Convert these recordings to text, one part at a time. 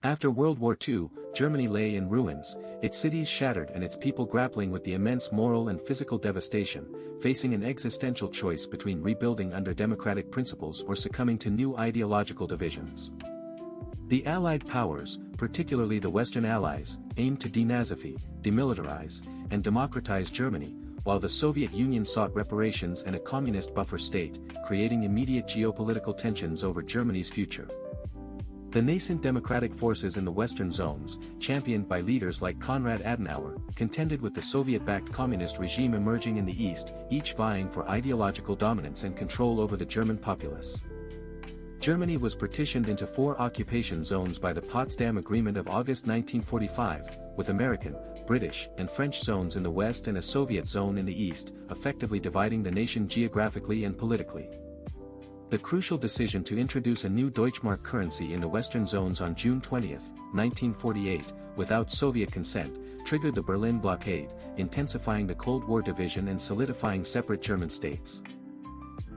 After World War II, Germany lay in ruins, its cities shattered and its people grappling with the immense moral and physical devastation, facing an existential choice between rebuilding under democratic principles or succumbing to new ideological divisions. The Allied powers, particularly the Western Allies, aimed to denazify, demilitarize, and democratize Germany, while the Soviet Union sought reparations and a communist buffer state, creating immediate geopolitical tensions over Germany's future. The nascent democratic forces in the Western zones, championed by leaders like Konrad Adenauer, contended with the Soviet-backed communist regime emerging in the East, each vying for ideological dominance and control over the German populace. Germany was partitioned into 4 occupation zones by the Potsdam Agreement of August 1945, with American, British, and French zones in the west and a Soviet zone in the east, effectively dividing the nation geographically and politically. The crucial decision to introduce a new Deutschmark currency in the western zones on June 20, 1948, without Soviet consent, triggered the Berlin Blockade, intensifying the Cold War division and solidifying separate German states.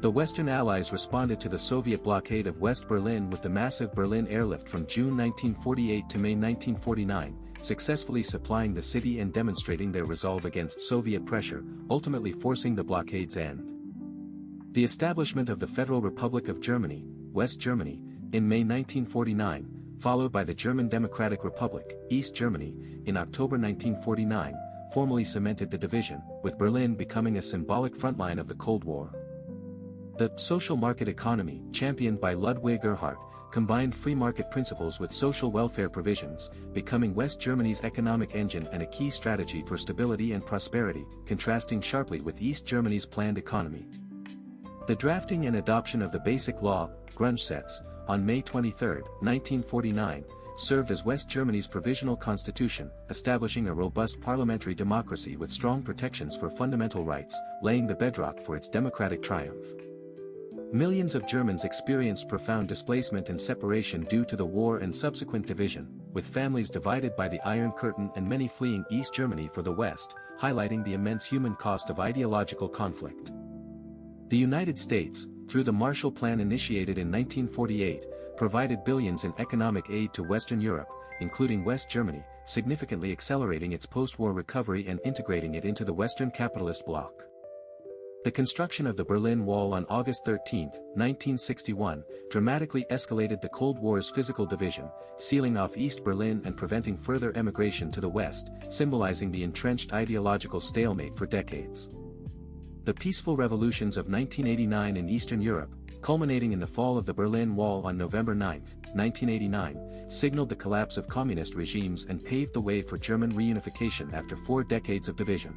The Western Allies responded to the Soviet blockade of West Berlin with the massive Berlin Airlift from June 1948 to May 1949, successfully supplying the city and demonstrating their resolve against Soviet pressure, ultimately forcing the blockade's end. The establishment of the Federal Republic of Germany, West Germany, in May 1949, followed by the German Democratic Republic, East Germany, in October 1949, formally cemented the division, with Berlin becoming a symbolic frontline of the Cold War. The social market economy, championed by Ludwig Erhard, combined free market principles with social welfare provisions, becoming West Germany's economic engine and a key strategy for stability and prosperity, contrasting sharply with East Germany's planned economy. The drafting and adoption of the Basic Law, Grundgesetz, on May 23, 1949, served as West Germany's provisional constitution, establishing a robust parliamentary democracy with strong protections for fundamental rights, laying the bedrock for its democratic triumph. Millions of Germans experienced profound displacement and separation due to the war and subsequent division, with families divided by the Iron Curtain and many fleeing East Germany for the West, highlighting the immense human cost of ideological conflict. The United States, through the Marshall Plan initiated in 1948, provided billions in economic aid to Western Europe, including West Germany, significantly accelerating its post-war recovery and integrating it into the Western capitalist bloc. The construction of the Berlin Wall on August 13, 1961, dramatically escalated the Cold War's physical division, sealing off East Berlin and preventing further emigration to the West, symbolizing the entrenched ideological stalemate for decades. The peaceful revolutions of 1989 in Eastern Europe, culminating in the fall of the Berlin Wall on November 9, 1989, signaled the collapse of communist regimes and paved the way for German reunification after 4 decades of division.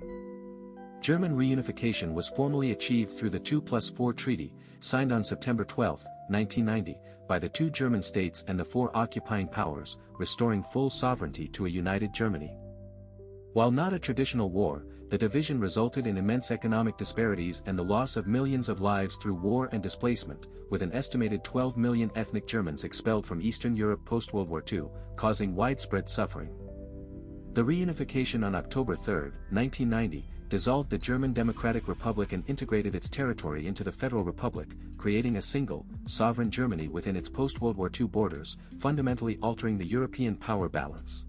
German reunification was formally achieved through the 2+4 Treaty, signed on September 12, 1990, by the 2 German states and the 4 occupying powers, restoring full sovereignty to a united Germany. While not a traditional war, the division resulted in immense economic disparities and the loss of millions of lives through war and displacement, with an estimated 12 million ethnic Germans expelled from Eastern Europe post-World War II, causing widespread suffering. The reunification on October 3, 1990, dissolved the German Democratic Republic and integrated its territory into the Federal Republic, creating a single, sovereign Germany within its post-World War II borders, fundamentally altering the European power balance.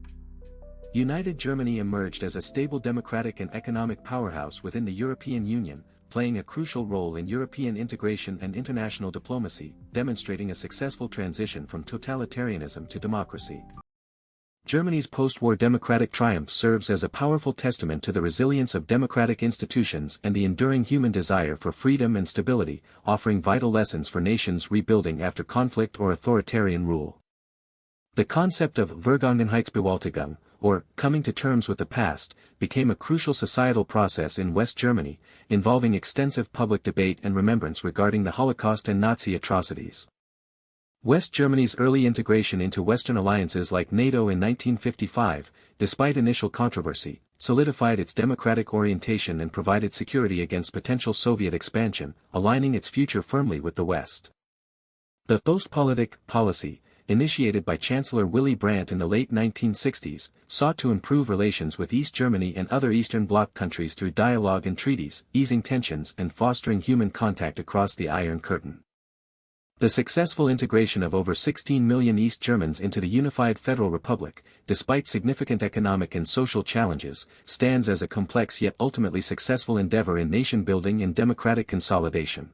United Germany emerged as a stable democratic and economic powerhouse within the European Union, playing a crucial role in European integration and international diplomacy, demonstrating a successful transition from totalitarianism to democracy. Germany's post-war democratic triumph serves as a powerful testament to the resilience of democratic institutions and the enduring human desire for freedom and stability, offering vital lessons for nations rebuilding after conflict or authoritarian rule. The concept of Vergangenheitsbewältigun, or coming to terms with the past, became a crucial societal process in West Germany, involving extensive public debate and remembrance regarding the Holocaust and Nazi atrocities. West Germany's early integration into Western alliances like NATO in 1955, despite initial controversy, solidified its democratic orientation and provided security against potential Soviet expansion, aligning its future firmly with the West. The Ostpolitik policy, initiated by Chancellor Willy Brandt in the late 1960s, sought to improve relations with East Germany and other Eastern Bloc countries through dialogue and treaties, easing tensions and fostering human contact across the Iron Curtain. The successful integration of over 16 million East Germans into the unified Federal Republic, despite significant economic and social challenges, stands as a complex yet ultimately successful endeavor in nation-building and democratic consolidation.